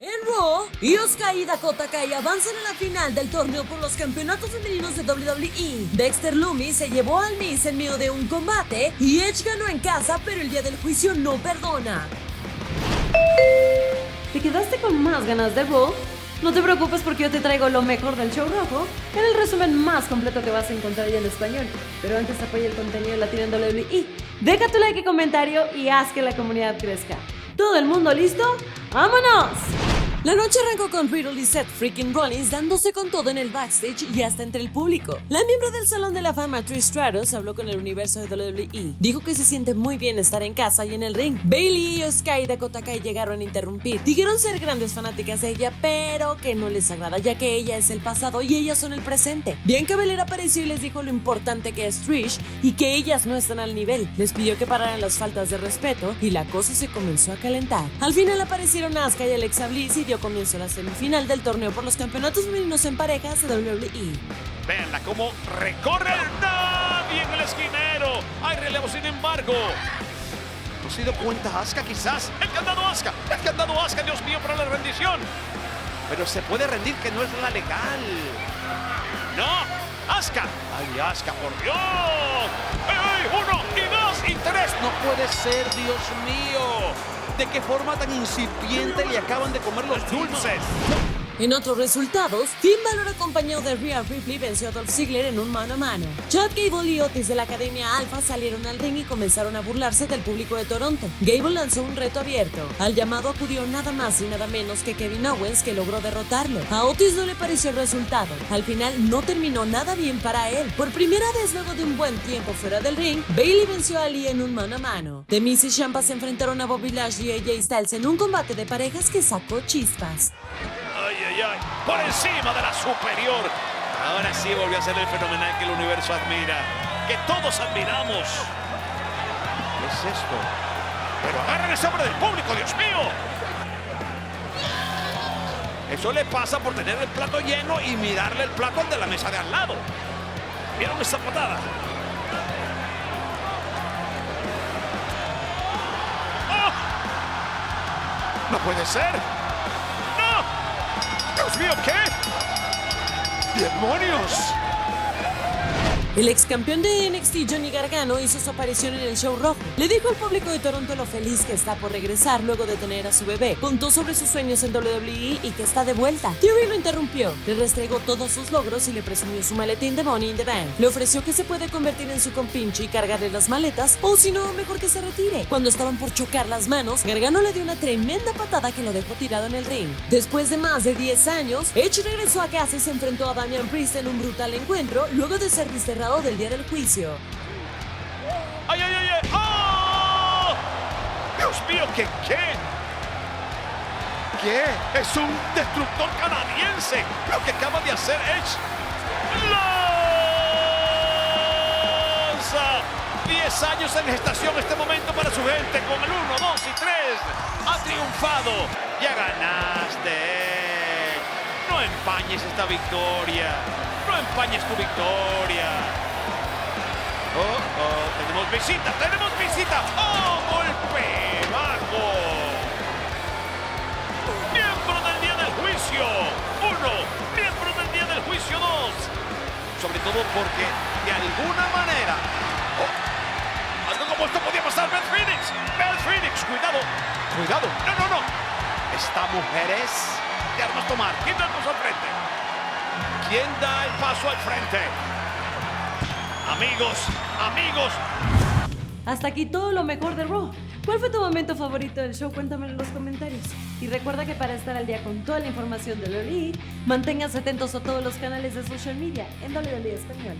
En Raw, Io Sky y Dakota Kai avanzan a la final del torneo por los campeonatos femeninos de WWE. Dexter Lumis se llevó al Miz en medio de un combate y Edge ganó en casa, pero el día del juicio no perdona. ¿Te quedaste con más ganas de Raw? No te preocupes porque yo te traigo lo mejor del show rojo en el resumen más completo que vas a encontrar ya en español. Pero antes apoya el contenido latino en WWE. Deja tu like y comentario y haz que la comunidad crezca. ¿Todo el mundo listo? ¡Vámonos! La noche arrancó con Riddle y Seth freaking Rollins dándose con todo en el backstage y hasta entre el público. La miembro del Salón de la Fama, Trish Stratus, habló con el universo de WWE. Dijo que se siente muy bien estar en casa y en el ring. Bayley, Io Sky y Dakota Kai llegaron a interrumpir. Dijeron ser grandes fanáticas de ella, pero que no les agrada ya que ella es el pasado y ellas son el presente. Bianca Belair apareció y les dijo lo importante que es Trish y que ellas no están al nivel. Les pidió que pararan las faltas de respeto y la cosa se comenzó a calentar. Al final aparecieron Asuka y Alexa Bliss y dio comienzo a la semifinal del torneo por los campeonatos femeninos en parejas de WWE. Veanla cómo recorre nadie en el esquinero. Hay relevo sin embargo. ¿No se dio cuenta Asuka quizás? El que ha dado Asuka, Dios mío, para la rendición. Pero se puede rendir, que no es la legal. No, Asuka. Ay, Asuka, por Dios. ¡Ey, 1 y 2 y 3! No puede ser, Dios mío. ¿De qué forma tan incipiente le acaban de comer los dulces? En otros resultados, Finn Balor acompañado de Rhea Ripley venció a Dolph Ziggler en un mano a mano. Chad Gable y Otis de la Academia Alpha salieron al ring y comenzaron a burlarse del público de Toronto. Gable lanzó un reto abierto. Al llamado acudió nada más y nada menos que Kevin Owens, que logró derrotarlo. A Otis no le pareció el resultado. Al final no terminó nada bien para él. Por primera vez luego de un buen tiempo fuera del ring, Bayley venció a Lee en un mano a mano. The Miz y Ciampa se enfrentaron a Bobby Lashley y AJ Styles en un combate de parejas que sacó chispas. Ay, ay, ay, por encima de la superior. Ahora sí volvió a ser el fenomenal que el universo admira, que todos admiramos. ¿Qué es esto? Pero agarren ese hombre del público, Dios mío. Eso le pasa por tener el plato lleno y mirarle el plato al de la mesa de al lado. ¿Vieron esa patada? ¡Oh! ¡No puede ser! ¡Dios mío, qué! ¡Demonios! El ex campeón de NXT, Johnny Gargano, hizo su aparición en el show rojo. Le dijo al público de Toronto lo feliz que está por regresar luego de tener a su bebé. Contó sobre sus sueños en WWE y que está de vuelta. Theory lo interrumpió, le restregó todos sus logros y le presumió su maletín de Money in the Bank. Le ofreció que se puede convertir en su compinche y cargarle las maletas, o si no, mejor que se retire. Cuando estaban por chocar las manos, Gargano le dio una tremenda patada que lo dejó tirado en el ring. Después de más de 10 años, Edge regresó a casa y se enfrentó a Damian Priest en un brutal encuentro luego de ser desterrado del día del juicio. ¡Ay, ay, ay, ay! ¡Oh! ¡Dios mío, qué! ¿Qué? Es un destructor canadiense lo que acaba de hacer Edge. ¡Lanza! 10 años en gestación este momento para su gente con el 1, 2 y 3. Ha triunfado. Ya ganaste, Edge. No empañes esta victoria. No empañes tu victoria. Tenemos visita. ¡Oh, golpe bajo! Miembro del día del juicio 1, miembro del día del juicio 2. Sobre todo porque de alguna manera, algo como esto podía pasar. Beth Phoenix, cuidado. No. Esta mujer es de armas tomar. ¿Quién da el paso al frente? ¿Quién da el paso al frente? Amigos. Hasta aquí todo lo mejor de Raw. ¿Cuál fue tu momento favorito del show? Cuéntamelo en los comentarios. Y recuerda que para estar al día con toda la información de WWE, manténganse atentos a todos los canales de social media en WWE Español.